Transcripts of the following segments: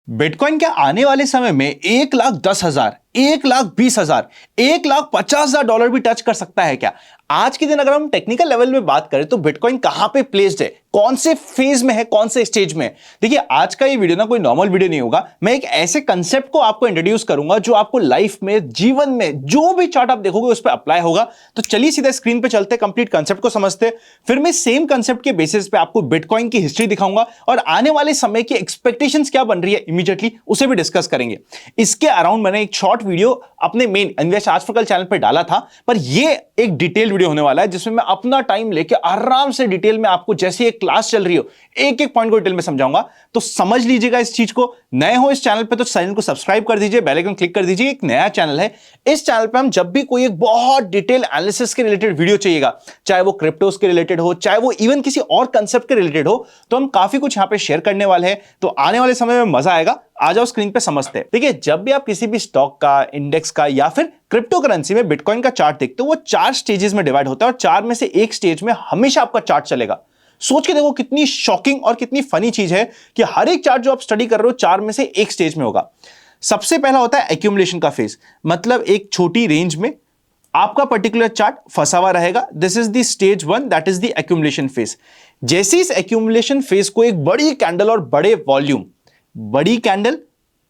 Bitcoin के आने वाले समय में 1,10,000, 1,20,000, 1,50,000 भी टच कर सकता है क्या? आज के दिन अगर हम टेक्निकल लेवल में बात करें तो बिटकॉइन कहां पे प्लेस्ड है, कौन से फेज में है, कौन से स्टेज में है? देखिए, आज का ये वीडियो ना कोई नॉर्मल वीडियो नहीं होगा। मैं एक ऐसे कंसेप्ट को आपको इंट्रोड्यूस करूंगा जो आपको लाइफ में, जीवन में जो भी चार्ट आप देखोगे उस पर अप्लाई होगा। तो चलिए सीधा स्क्रीन पे चलते, कंप्लीट कंसेप्ट को समझते, फिर मैं सेम कंसेप्ट के बेसिस पे आपको बिटकॉइन की हिस्ट्री दिखाऊंगा और आने वाले समय की एक्सपेक्टेशंस क्या बन रही है इमीडिएटली उसे भी डिस्कस करेंगे। इसके अराउंड मैंने एक शॉर्ट वीडियो अपने मेन इन्वेस्ट आज फॉर कल चैनल पर डाला था, पर यह एक डिटेल वीडियो होने वाला है जिसमें मैं अपना टाइम लेके आराम से डिटेल में आपको, जैसे एक क्लास चल रही हो, एक एक पॉइंट को डिटेल में समझाऊंगा। तो समझ लीजिएगा इस चीज को। नए हो इस चैनल पे तो चैनल को सब्सक्राइब कर दीजिए, बेल आइकन क्लिक कर दीजिए। एक नया चैनल है, इस चैनल पे हम जब भी कोई एक बहुत डिटेल एनालिसिस के रिलेटेड वीडियो चाहिएगा, चाहे वो क्रिप्टोस के रिलेटेड हो, चाहे वो इवन किसी और कंसेप्ट के रिलेटेड हो, तो हम काफी कुछ यहां पे शेयर करने वाले हैं। तो आने वाले समय में मजा आएगा। आ जाओ स्क्रीन पे समझते हैं। देखिए, जब भी आप किसी भी स्टॉक का, इंडेक्स का या फिर क्रिप्टो करेंसी में बिटकॉइन का चार्ट देखते हो, वो 4 स्टेजेस में डिवाइड होता है और 4 में से एक स्टेज में हमेशा आपका चार्ट चलेगा। सोच के देखो कितनी शॉकिंग और कितनी फनी चीज है कि हर एक चार्ट जो आप स्टडी कर रहे हो 4 में से एक स्टेज में होगा। सबसे पहला होता है एक्यूमुलेशन का फेज, मतलब एक छोटी रेंज में आपका पर्टिकुलर चार्ट फंसा हुआ रहेगा। This is the stage 1, that is the accumulation phase. जैसे इस एक्यूमुलेशन फेज को एक बड़ी कैंडल और बड़े वॉल्यूम, बड़ी कैंडल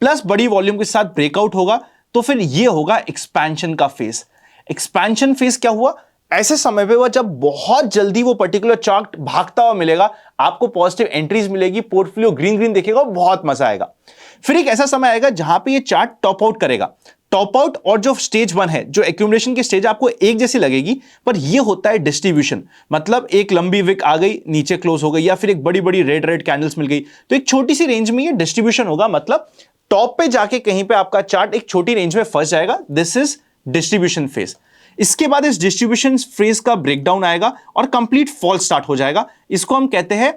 प्लस बड़ी वॉल्यूम के साथ ब्रेकआउट होगा, तो फिर यह होगा एक्सपेंशन का फेज। एक्सपेंशन फेज क्या हुआ? ऐसे समय पे वो जब बहुत जल्दी वो पर्टिकुलर चार्ट भागता हुआ मिलेगा, आपको पॉजिटिव एंट्रीज मिलेगी, पोर्टफोलियो ग्रीन ग्रीन दिखेगा, बहुत मजा आएगा। फिर एक ऐसा समय आएगा जहां पे ये चार्ट टॉप आउट करेगा। टॉप आउट और जो स्टेज 1 है, जो एक्यूमुलेशन की स्टेज, आपको एक जैसी लगेगी, पर ये होता है डिस्ट्रीब्यूशन। मतलब एक लंबी विक आ गई, नीचे क्लोज हो गई, या फिर एक बड़ी बड़ी रेड रेड कैंडल्स मिल गई, तो एक छोटी सी रेंज में ये डिस्ट्रीब्यूशन होगा। मतलब टॉप पे जाके कहीं पे आपका चार्ट एक छोटी रेंज में फंस जाएगा। This is distribution phase. इसके बाद इस डिस्ट्रीब्यूशन फेज का ब्रेकडाउन आएगा और कंप्लीट फॉल स्टार्ट हो जाएगा। इसको हम कहते हैं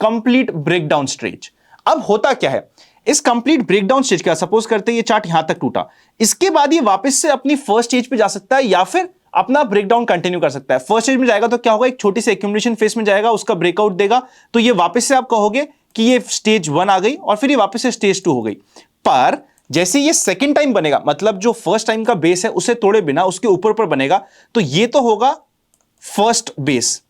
कंप्लीट ब्रेकडाउन स्टेज। अब होता क्या है इस कंप्लीट ब्रेकडाउन स्टेज का? सपोज करते हैं ये चार्ट यहां तक टूटा, इसके बाद ये वापस से अपनी फर्स्ट स्टेज पे जा सकता है या फिर अपना ब्रेकडाउन कंटिन्यू कर सकता है। फर्स्ट स्टेज में जाएगा तो क्या होगा, एक छोटी सी एक्यूमुलेशन फेज में जाएगा, उसका ब्रेकआउट देगा, तो ये वापस से आप कहोगे कि ये स्टेज 1 आ गई और फिर ये वापस से स्टेज 2 हो गई। पर जैसे ये सेकंड टाइम बनेगा, मतलब जो फर्स्ट टाइम का बेस है उसे तोड़े बिना उसके ऊपर पर बनेगा, तो ये तो होगा फर्स्ट बेस,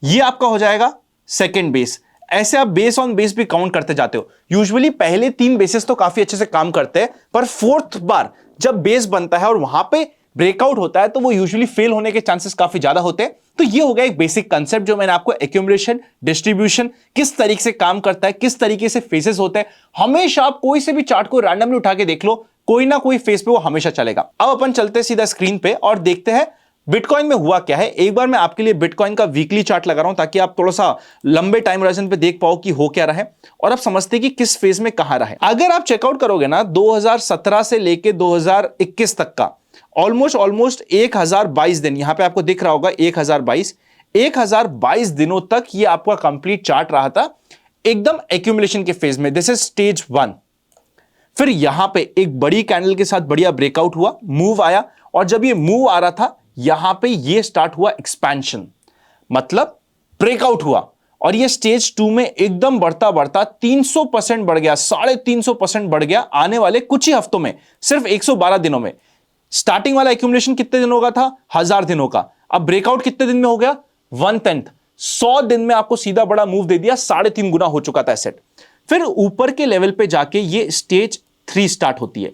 ये आपका हो जाएगा सेकंड बेस। ऐसे आप बेस ऑन बेस भी काउंट करते जाते हो। यूजुअली पहले 3 बेसेस तो काफी अच्छे से काम करते हैं, पर फोर्थ बार जब बेस बनता है और वहां पे ब्रेकआउट होता है तो वो यूजुअली फेल होने के चांसेस काफी ज्यादा होते हैं। तो ये हो गया एक बेसिक कंसेप्ट जो मैंने आपको, एक्यूमुलेशन, डिस्ट्रीब्यूशन किस तरीके से काम करता है, किस तरीके से फेजेस होते हैं। हमेशा आप कोई से भी चार्ट को रैंडमली उठा के देख लो, कोई ना कोई फेज पे वो हमेशा चलेगा। अब अपन चलते हैं सीधा स्क्रीन पे और देखते हैं बिटकॉइन में हुआ क्या है। एक बार मैं आपके लिए बिटकॉइन का वीकली चार्ट लगा रहा हूं ताकि आप थोड़ा सा लंबे टाइम होराइजन पे देख पाओ कि हो क्या रहा है और आप समझते कि किस फेज में कहां रहा है। अगर आप चेकआउट करोगे ना 2017 से लेके 2021 तक का ऑलमोस्ट 1022 दिन, यहां पे आपको दिख रहा होगा 1022 दिनों तक ये आपका कंप्लीट चार्ट रहा था एकदम एक्यूमुलेशन के फेज में। This is stage 1। फिर यहां पे एक बड़ी कैंडल के साथ बढ़िया ब्रेकआउट हुआ, मूव आया, और जब ये मूव आ रहा था यहां पे ये स्टार्ट हुआ एक्सपेंशन, मतलब ब्रेकआउट हुआ, और ये स्टेज 2 में एकदम बढ़ता बढ़ता 300% बढ़ गया, 350% बढ़ गया आने वाले कुछ ही हफ्तों में, सिर्फ 112 दिनों में। स्टार्टिंग वाला एक्यूमुलेशन कितने दिनों का था? 1000 दिनों का। अब ब्रेकआउट कितने दिन में हो गया? 1/10, 100 दिन में आपको सीधा बड़ा मूव दे दिया, 3.5 गुना हो चुका था एसेट। फिर ऊपर के लेवल पे जाके ये स्टेज 3 स्टार्ट होती है।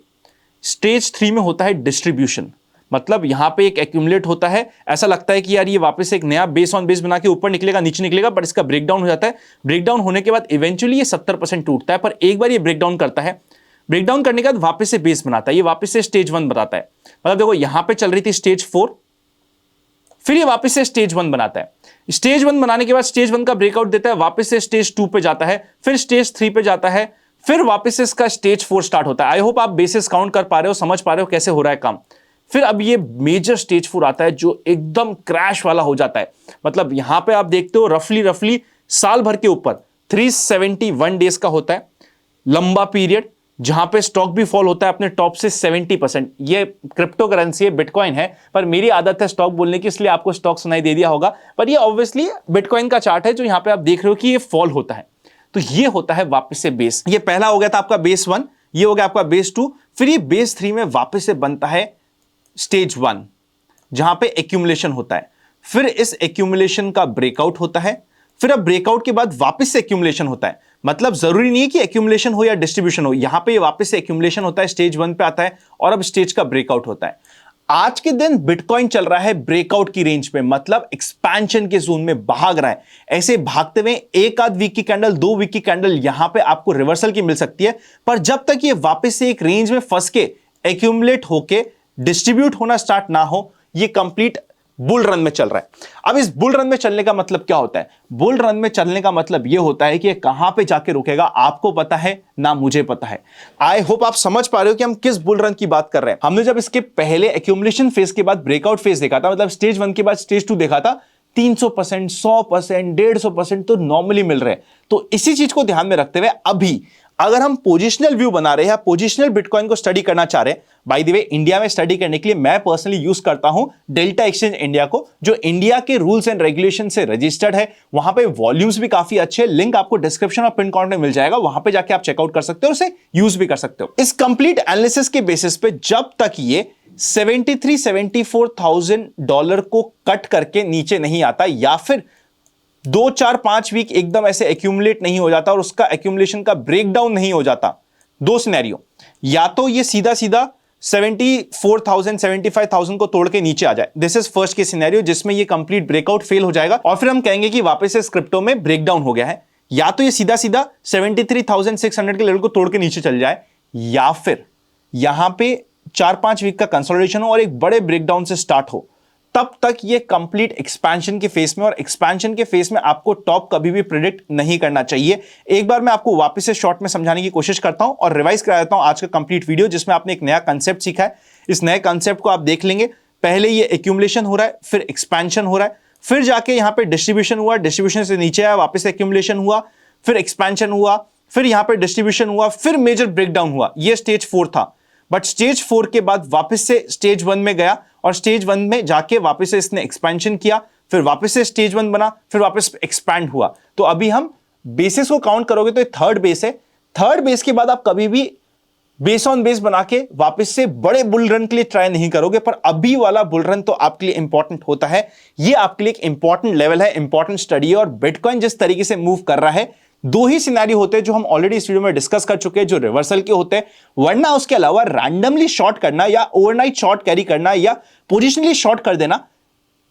स्टेज 3 में होता है डिस्ट्रीब्यूशन, मतलब यहां पे एक एक्यूमुलेट होता है, ऐसा लगता है कि यार ये वापस से एक नया बेस ऑन बेस बना के ऊपर निकलेगा, नीचे निकलेगा, पर इसका ब्रेकडाउन हो जाता है। ब्रेकडाउन होने के बाद इवेंचुअली ये 70% टूटता है, पर एक बार ये ब्रेकडाउन करता है, ब्रेकडाउन करने के बाद वापस से बेस बनाता है, ये वापस से स्टेज 1 बताता है। मतलब देखो यहां पे चल रही थी स्टेज 4, फिर ये वापस से स्टेज 1 बनाता है। स्टेज 1 बनाने के बाद स्टेज 1 का ब्रेकआउट देता है, वापस से स्टेज 2 पे जाता है, फिर स्टेज 3 पे जाता है, फिर वापस से इसका स्टेज 4 स्टार्ट होता है। आई होप आप बेसिस काउंट कर पा रहे हो, समझ पा रहे हो कैसे हो रहा है काम। फिर अब ये मेजर स्टेज 4 आता है जो एकदम क्रैश वाला हो जाता है। मतलब यहां पे आप देखते हो रफली साल भर के ऊपर 371 डेज का होता है लंबा पीरियड, जहां पे स्टॉक भी फॉल होता है अपने टॉप से 70%। ये क्रिप्टो करेंसी है, बिटकॉइन है, पर मेरी आदत है स्टॉक बोलने की, इसलिए आपको स्टॉक सुनाई दे दिया होगा, पर ये ऑब्वियसली बिटकॉइन का चार्ट है जो यहां पे आप देख रहे हो कि ये फॉल होता है। तो ये होता है वापस से बेस। ये पहला हो गया था आपका बेस 1, ये हो गया आपका बेस 2, फिर ये बेस 3 में वापस से बनता है स्टेज 1 जहां पे एक्यूमुलेशन होता है। फिर इस एक्यूमुलेशन का ब्रेकआउट होता है, फिर अब ब्रेकआउट के बाद वापस से एक्यूमुलेशन होता है। मतलब जरूरी नहीं है कि एक्यूमुलेशन हो या डिस्ट्रीब्यूशन हो, यहां पे वापस से एक्यूमुलेशन होता है, स्टेज 1 पे आता है और अब स्टेज का ब्रेकआउट होता है। आज के दिन बिटकॉइन चल रहा है ब्रेकआउट की रेंज पे, मतलब एक्सपेंशन के जोन में भाग रहा है। ऐसे भागते हुए एक आध वीक की कैंडल, 2 वीक की कैंडल यहां पे आपको रिवर्सल की मिल सकती है, पर जब तक ये वापस से एक रेंज में फंस के एक्यूमुलेट होके डिस्ट्रीब्यूट होना स्टार्ट ना हो, ये कंप्लीट बुल रन में चल रहा है। अब इस बुल रन में चलने का मतलब क्या होता है? बुल रन में चलने का मतलब यह होता है कि ये कहां पे जाके रुकेगा आपको पता है ना मुझे पता है। आई होप आप समझ पा रहे हो कि हम किस बुल रन की बात कर रहे हैं। हमने जब इसके पहले एक्यूमुलेशन फेज के बाद ब्रेकआउट फेज देखा था, मतलब स्टेज 1 के बाद स्टेज 2 देखा था, 300%, 100%, 150% तो नॉर्मली मिल रहे हैं। तो इसी चीज को ध्यान में रखते हुए अभी अगर हम पोजिशनल व्यू बना रहे हैं, पोजिशनल बिटकॉइन को स्टडी करना चाह रहे हैं, बाय द वे इंडिया में स्टडी करने के लिए मैं पर्सनली यूज करता हूं डेल्टा एक्सचेंज इंडिया को, जो इंडिया के रूल्स एंड रेगुलेशन से रजिस्टर्ड है। वहां पे वॉल्यूम्स भी काफी अच्छे, लिंक आपको डिस्क्रिप्शन और पिन कमेंट में मिल जाएगा, वहां पे जाके आप चेकआउट कर सकते हो, उसे यूज भी कर सकते हो। इस कंप्लीट एनालिसिस के बेसिस पे जब तक ये 73-74,000 डॉलर को कट करके नीचे नहीं आता, या फिर 2, 4, 5 वीक एकदम ऐसे एक्यूमुलेट नहीं हो जाता और उसका एक्यूमुलेशन का ब्रेकडाउन नहीं हो जाता, 2 सिनेरियो, या तो ये सीधा सीधा 74,000, 75,000 को तोड़ के नीचे आ जाए, this is first case scenario, जिसमें ये कंप्लीट ब्रेकआउट फेल हो जाएगा और फिर हम कहेंगे कि वापस से क्रिप्टो में ब्रेकडाउन हो गया है। या तो ये सीधा सीधा 73,600 के लेवल को तोड़ के नीचे चल जाए, या फिर यहां पे 4-5 वीक का कंसोलिडेशन हो और एक बड़े ब्रेकडाउन से स्टार्ट हो, तब तक ये कंप्लीट एक्सपेंशन के फेस में, और एक्सपेंशन के फेस में आपको टॉप कभी भी प्रेडिक्ट नहीं करना चाहिए। एक बार मैं आपको वापस से शॉर्ट में समझाने की कोशिश करता हूं और रिवाइज करा देता हूं आज का कंप्लीट वीडियो, जिसमें आपने एक नया कंसेप्ट सीखा है। इस नए कंसेप्ट को आप देख लेंगे। पहले ये एक्यूमुलेशन हो रहा है, फिर एक्सपेंशन हो रहा है, फिर जाके यहां पे डिस्ट्रीब्यूशन हुआ, डिस्ट्रीब्यूशन से नीचे आया, वापस एक्यूमुलेशन हुआ, फिर एक्सपेंशन हुआ, फिर यहां पे डिस्ट्रीब्यूशन हुआ, फिर मेजर ब्रेकडाउन हुआ। ये स्टेज 4 था, बट स्टेज 4 के बाद वापस से स्टेज 1 में गया और स्टेज 1 में जाके वापस से इसने एक्सपेंशन किया, फिर वापस से स्टेज 1 बना, फिर वापस एक्सपैंड हुआ। तो अभी हम बेसिस को काउंट करोगे तो ये थर्ड बेस है। थर्ड बेस के बाद आप कभी भी बेस ऑन बेस बना के वापस से बड़े बुल रन के लिए ट्राई नहीं करोगे, पर अभी वाला बुल रन तो आपके लिए इंपॉर्टेंट होता है। ये आपके लिए एक इंपॉर्टेंट लेवल है, इंपॉर्टेंट स्टडी है। और बिटकॉइन जिस तरीके से मूव कर रहा है, 2 ही सिनेरियो होते हैं जो हम ऑलरेडी इस वीडियो में डिस्कस कर चुके हैं, जो रिवर्सल के होते हैं। वरना उसके अलावा रैंडमली शॉर्ट करना या ओवरनाइट शॉर्ट कैरी करना या पोजिशनली शॉर्ट कर देना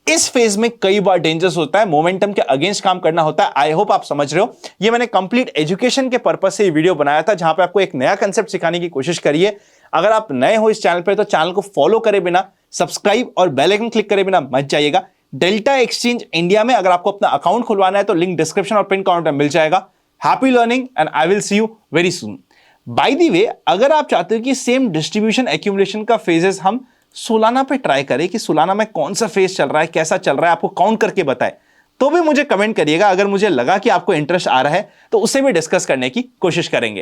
इस फेज में कई बार डेंजरस होता है, मोमेंटम के अगेंस्ट काम करना होता है। आई होप आप समझ रहे हो। ये मैंने कंप्लीट एजुकेशन के पर्पस से ये वीडियो बनाया था, जहां पे आपको एक नया कंसेप्ट सिखाने की कोशिश करी है। अगर आप नए हो इस चैनल पर तो चैनल को फॉलो करे बिना, सब्सक्राइब और बेल आइकन क्लिक करे बिना मत जाइएगा। डेल्टा एक्सचेंज इंडिया में अगर आपको अपना अकाउंट खुलवाना है तो लिंक डिस्क्रिप्शन और पिन कमेंट में मिल जाएगा। Happy learning and I will see you very soon. By the way, अगर आप चाहते हो कि सेम डिस्ट्रीब्यूशन एक्यूमुलेशन का फेजेस हम सोलाना पे ट्राई करें, कि सोलाना में कौन सा फेज चल रहा है, कैसा चल रहा है, आपको काउंट करके बताए, तो भी मुझे कमेंट करिएगा। अगर मुझे लगा कि आपको इंटरेस्ट आ रहा है तो उससे भी डिस्कस करने की कोशिश करेंगे।